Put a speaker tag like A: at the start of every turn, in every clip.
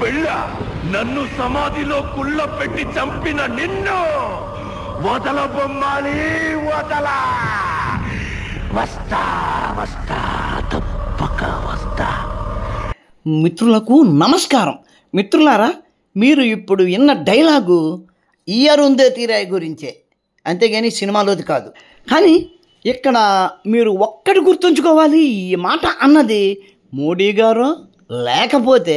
A: పెళ్ళ నన్ను సమాధిలో కుళ్ళ పెట్టి చంపిన నిన్ను వదల బొమ్మాలి, వదల. వస్తా వస్తా తప్పక వస్తా.
B: మిత్రులకు నమస్కారం. మిత్రులారా, మీరు ఇప్పుడు విన్న డైలాగు ఈ అరుంధతి రాయ్ గురించే, అంతేగాని సినిమాలోది కాదు. కానీ ఇక్కడ మీరు ఒక్కటి గుర్తుంచుకోవాలి, ఈ మాట అన్నది మోడీ గారో లేకపోతే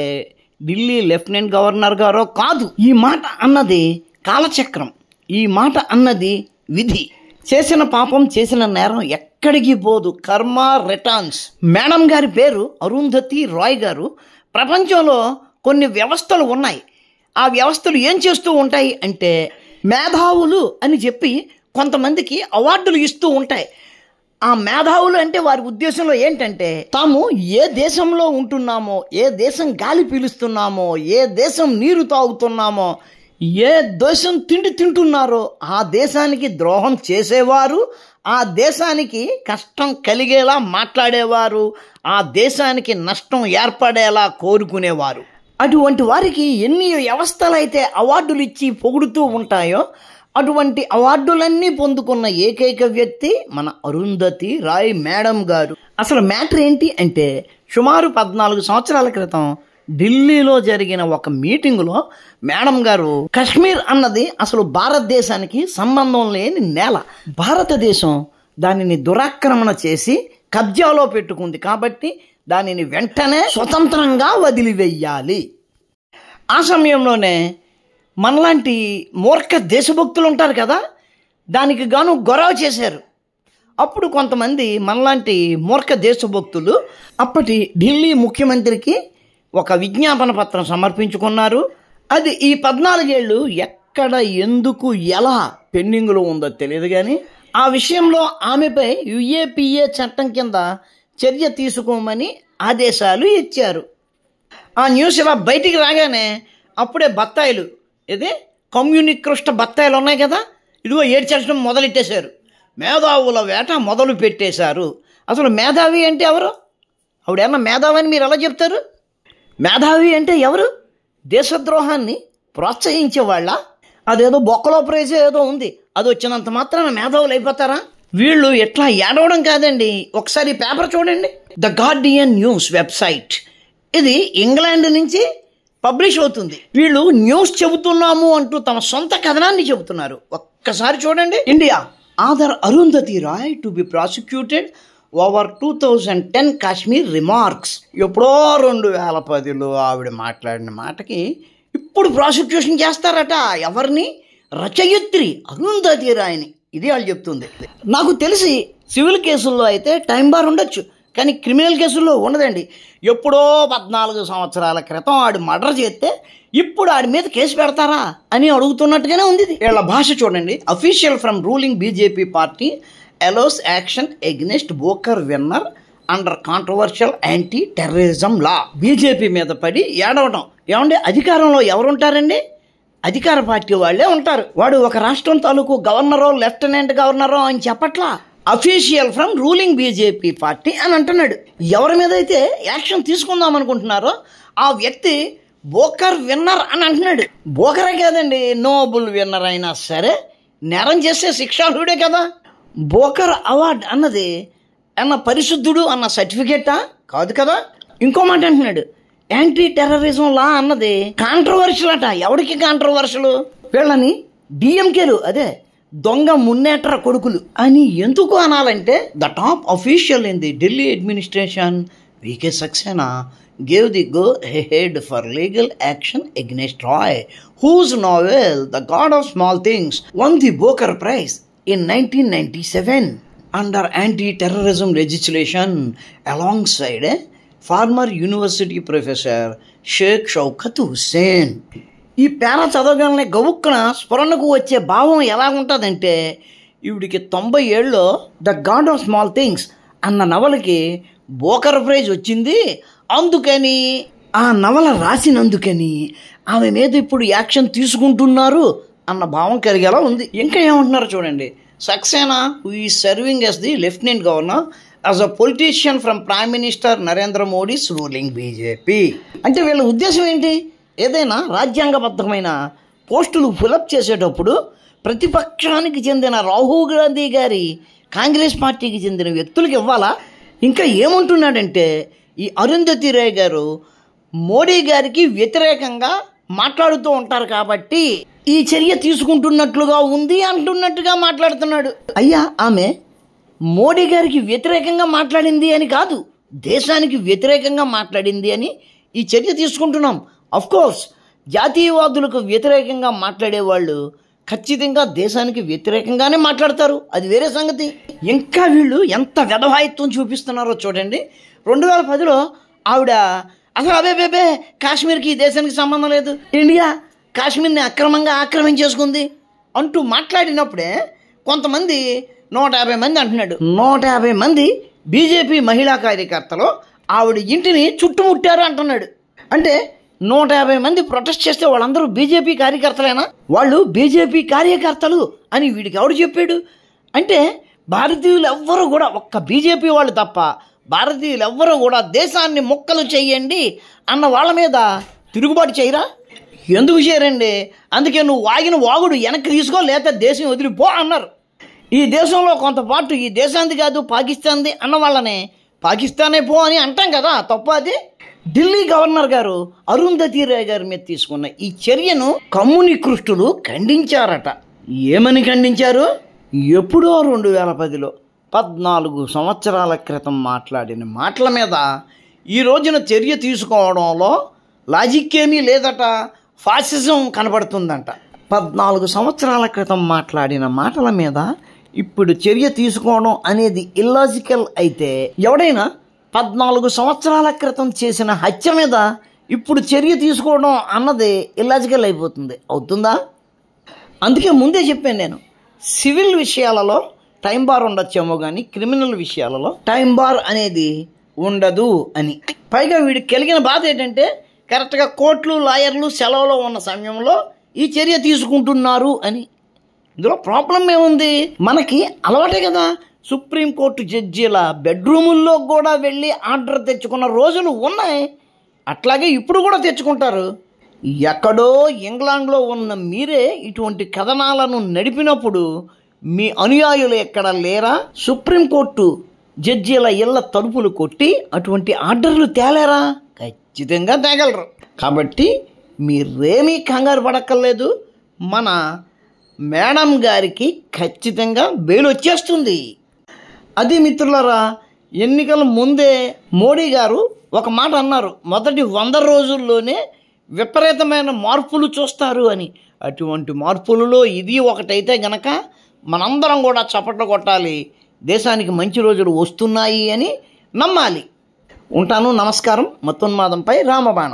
B: ఢిల్లీ లెఫ్టినెంట్ గవర్నర్ గారో కాదు. ఈ మాట అన్నది కాలచక్రం, ఈ మాట అన్నది విధి. చేసిన పాపం, చేసిన నేరం ఎక్కడికి పోదు, కర్మ రిటర్న్స్. మేడం గారి పేరు అరుంధతి రాయ్ గారు. ప్రపంచంలో కొన్ని వ్యవస్థలు ఉన్నాయి. ఆ వ్యవస్థలు ఏం చేస్తూ ఉంటాయి అంటే, మేధావులు అని చెప్పి కొంతమందికి అవార్డులు ఇస్తూ ఉంటాయి. ఆ మేధావులు అంటే వారి ఉద్దేశంలో ఏంటంటే, తాము ఏ దేశంలో ఉంటున్నామో, ఏ దేశం గాలి పీలుస్తున్నామో, ఏ దేశం నీరు తాగుతున్నామో, ఏ దేశం తిండి తింటున్నారో ఆ దేశానికి ద్రోహం చేసేవారు, ఆ దేశానికి కష్టం కలిగేలా మాట్లాడేవారు, ఆ దేశానికి నష్టం ఏర్పడేలా కోరుకునేవారు. అటువంటి వారికి ఎన్ని వ్యవస్థలు అయితే అవార్డులు ఇచ్చి పొగుడుతూ ఉంటాయో, అటువంటి అవార్డులన్నీ పొందుకున్న ఏకైక వ్యక్తి మన అరుంధతి రాయ్ మేడం గారు. అసలు మ్యాటర్ ఏంటి అంటే, సుమారు 14 సంవత్సరాల క్రితం ఢిల్లీలో జరిగిన ఒక మీటింగులో మేడం గారు, కశ్మీర్ అన్నది అసలు భారతదేశానికి సంబంధం లేని నేల, భారతదేశం దానిని దురాక్రమణ చేసి కబ్జాలో పెట్టుకుంది కాబట్టి దానిని వెంటనే స్వతంత్రంగా వదిలివేయాలి. ఆ సమయంలోనే మనలాంటి మూర్ఖ దేశభక్తులు ఉంటారు కదా, దానికి గాను గొడవ చేశారు. అప్పుడు కొంతమంది మనలాంటి మూర్ఖ దేశభక్తులు అప్పటి ఢిల్లీ ముఖ్యమంత్రికి ఒక విజ్ఞాపన పత్రం సమర్పించుకున్నారు. అది ఈ 14 ఏళ్ళు ఎక్కడ, ఎందుకు, ఎలా పెండింగ్లో ఉందో తెలియదు, కానీ ఆ విషయంలో ఆమెపై యుఏపిఏ చట్టం కింద చర్య తీసుకోమని ఆదేశాలు ఇచ్చారు. ఆ న్యూస్ ఇలా బయటికి రాగానే అప్పుడే బత్తాయిలు, ఇది కమ్యూనికృష్ట బత్తాయిలు ఉన్నాయి కదా, ఇదిగో ఏడ్చడం మొదలెట్టేశారు. మేధావుల వేట మొదలు పెట్టేశారు. అసలు మేధావి అంటే ఎవరు? ఆవిడేమన్నా మేధావి అని మీరు ఎలా చెప్తారు? మేధావి అంటే ఎవరు? దేశద్రోహాన్ని ప్రోత్సహించేవాళ్ళ? అదేదో బొక్కలో ప్రైజ్ ఏదో ఉంది, అది వచ్చినంత మాత్రాన మేధావులు అయిపోతారా? వీళ్ళు ఎట్లా ఏడవడం కాదండి, ఒకసారి పేపర్ చూడండి. ద గార్డియన్ న్యూస్ వెబ్సైట్, ఇది ఇంగ్లాండ్ నుంచి పబ్లిష్ అవుతుంది. వీళ్ళు న్యూస్ చెబుతున్నాము అంటూ తమ సొంత కథనాన్ని చెబుతున్నారు. ఒక్కసారి చూడండి. India order Arundhati Roy to be prosecuted over 2010 Kashmir remarks. ఎప్పుడో 2010లో ఆవిడ మాట్లాడిన మాటకి ఇప్పుడు ప్రాసిక్యూషన్ చేస్తారట. ఎవరిని? రచయిత్రి అరుంధతి రాయ్ని. ఇది వాళ్ళు చెప్తుంది. నాకు తెలిసి సివిల్ కేసుల్లో అయితే టైం బార్ ఉండొచ్చు, కానీ క్రిమినల్ కేసుల్లో ఉండదండి. ఎప్పుడో 14 సంవత్సరాల క్రితం ఆడు మర్డర్ చేస్తే ఇప్పుడు ఆడి మీద కేసు పెడతారా అని అడుగుతున్నట్టుగానే ఉంది. వీళ్ళ భాష చూడండి. Official from ruling BJP party allows action against broker winner under controversial anti terrorism law. BJP మీద పడి ఏడవడం. ఏమంటే అధికారంలో ఎవరుంటారండి? అధికార పార్టీ వాళ్ళే ఉంటారు. వాడు ఒక రాష్ట్రం తాలూకు గవర్నరో లెఫ్టినెంట్ గవర్నరో అని చెప్పట్లా, official from ruling BJP party అని అంటున్నాడు. ఎవరి మీద అయితే యాక్షన్ తీసుకుందాం అనుకుంటున్నారో ఆ వ్యక్తి బోకర్ విన్నర్ అని అంటున్నాడు. బోకరే కాదండి, నోబుల్ విన్నర్ అయినా సరే నేరం చేసే శిక్షార్హుడే కదా. బోకర్ అవార్డ్ అన్నది అన్న పరిశుద్ధుడు అన్న సర్టిఫికేటా? కాదు కదా. ఇంకో మాట అంటున్నాడు, యాంటీ టెర్రరిజం లా అన్నది కాంట్రవర్షియల్ అట. ఎవరికి కాంట్రవర్షియల్? వీళ్ళని డిఎంకేలు, అదే దొంగ మున్నేట్ర కొడుకులు అని ఎందుకు అనాలంటే, the top official in the Delhi administration V K Saxena gave the go-ahead for legal action against Roy, whose novel The God of Small Things won the Booker Prize in 1997 under anti-terrorism legislation alongside former university professor Sheikh Shaukat Hussain. ఈ పేర చదవగానే గవుక్కున స్ఫురణకు వచ్చే భావం ఎలా ఉంటుందంటే, ఈవిడికి 90 ఏళ్ళలో the God of small things అన్న నవలకి broker praise వచ్చింది, అందుకని ఆ నవల రాసినందుకని ఆమె మీద ఇప్పుడు యాక్షన్ తీసుకుంటున్నారు అన్న భావం కలిగేలా ఉంది. ఇంకా ఏమంటున్నారు చూడండి. Saxena who is serving as the lieutenant governor as a politician from prime minister Narendra Modi's ruling BJP. అంటే వీళ్ళ ఉద్దేశం ఏంటి? ఏదైనా రాజ్యాంగబద్ధమైన పోస్టులు ఫిలప్ చేసేటప్పుడు ప్రతిపక్షానికి చెందిన రాహుల్ గాంధీ గారి కాంగ్రెస్ పార్టీకి చెందిన వ్యక్తులకు ఇవ్వాలా? ఇంకా ఏమంటున్నాడంటే ఈ అరుంధతి రాయ్ గారు మోడీ గారికి వ్యతిరేకంగా మాట్లాడుతూ ఉంటారు కాబట్టి ఈ చర్య తీసుకుంటున్నట్లుగా ఉంది అంటున్నట్టుగా మాట్లాడుతున్నాడు. అయ్యా, ఆమె మోడీ గారికి వ్యతిరేకంగా మాట్లాడింది అని కాదు, దేశానికి వ్యతిరేకంగా మాట్లాడింది అని ఈ చర్య తీసుకుంటున్నాం. అఫ్కోర్స్ జాతీయవాదులకు వ్యతిరేకంగా మాట్లాడేవాళ్ళు ఖచ్చితంగా దేశానికి వ్యతిరేకంగానే మాట్లాడతారు, అది వేరే సంగతి. ఇంకా వీళ్ళు ఎంత వెధవాయిత్వం చూపిస్తున్నారో చూడండి. 2010లో ఆవిడ అసలు అబే కాశ్మీర్కి ఈ దేశానికి సంబంధం లేదు, ఇండియా కాశ్మీర్ని అక్రమంగా ఆక్రమించేసుకుంది అంటూ మాట్లాడినప్పుడే కొంతమంది 150 మంది అంటున్నాడు, 150 మంది బీజేపీ మహిళా కార్యకర్తలు ఆవిడ ఇంటిని చుట్టుముట్టారు అంటున్నాడు. అంటే 150 మంది ప్రొటెస్ట్ చేస్తే వాళ్ళందరూ బీజేపీ కార్యకర్తలేనా? వాళ్ళు బీజేపీ కార్యకర్తలు అని వీడికి ఎవడు చెప్పాడు? అంటే భారతీయులు ఎవ్వరూ కూడా, ఒక్క బీజేపీ వాళ్ళు తప్ప భారతీయులు ఎవ్వరూ కూడా దేశాన్ని ముక్కలు చెయ్యండి అన్న వాళ్ళ మీద తిరుగుబాటు చేయరా? ఎందుకు చేయరండి? అందుకే నువ్వు వాగిన వాగుడు వెనక్కి తీసుకో, లేకపోతే దేశం వదిలిపో అన్నారు. ఈ దేశంలో కొంత పాటు ఈ దేశానికి కాదు పాకిస్తాన్ది అన్న వాళ్ళని పాకిస్తానే పో అని అంటాం కదా, తప్ప అది? ఢిల్లీ గవర్నర్ గారు అరుంధతి రాయ్ గారి మీద తీసుకున్న ఈ చర్యను కమ్యూనిస్టులు ఖండించారట. ఏమని ఖండించారు? ఎప్పుడో 2010లో 14 సంవత్సరాల క్రితం మాట్లాడిన మాటల మీద ఈ రోజున చర్య తీసుకోవడంలో లాజిక్ ఏమీ లేదట, ఫాసిజం కనబడుతుందంట. 14 సంవత్సరాల క్రితం మాట్లాడిన మాటల మీద ఇప్పుడు చర్య తీసుకోవడం అనేది ఇల్లాజికల్ అయితే, ఎవడైనా 14 సంవత్సరాల క్రితం చేసిన హత్య మీద ఇప్పుడు చర్య తీసుకోవడం అన్నది ఇల్లాజికల్ అయిపోతుంది, అవుతుందా? అందుకే ముందే చెప్పాను నేను, సివిల్ విషయాలలో టైం బార్ ఉండొచ్చేమో కానీ క్రిమినల్ విషయాలలో టైం బార్ అనేది ఉండదు అని. పైగా వీడికి కలిగిన బాధ ఏంటంటే కరెక్ట్గా కోర్టులు లాయర్లు సెలవులో ఉన్న సమయంలో ఈ చర్య తీసుకుంటున్నారు అని. ఇందులో ప్రాబ్లం ఏముంది? మనకి అలవాటే కదా, సుప్రీంకోర్టు జడ్జీల బెడ్రూముల్లో కూడా వెళ్ళి ఆర్డర్ తెచ్చుకున్న రోజులు ఉన్నాయి. అట్లాగే ఇప్పుడు కూడా తెచ్చుకుంటారు. ఎక్కడో ఇంగ్లాండ్లో ఉన్న మీరే ఇటువంటి కథనాలను నడిపినప్పుడు మీ అనుయాయులు ఎక్కడ లేరా? సుప్రీంకోర్టు జడ్జీల ఇళ్ల తలుపులు కొట్టి అటువంటి ఆర్డర్లు తేలేరా? ఖచ్చితంగా తేగలరు. కాబట్టి మీరేమీ కంగారు పడక్కర్లేదు, మన మేడం గారికి ఖచ్చితంగా బెయిల్ వచ్చేస్తుంది. అది మిత్రులారా, ఎన్నికల ముందే మోడీ గారు ఒక మాట అన్నారు, మొదటి 100 రోజుల్లోనే విపరీతమైన మార్పులు చూస్తారు అని. అటువంటి మార్పులలో ఇది ఒకటైతే గనక మనందరం కూడా చప్పట్లు కొట్టాలి, దేశానికి మంచి రోజులు వస్తున్నాయి అని నమ్మాలి. ఉంటాను, నమస్కారం. మతోన్మాదంపై రామబాణం.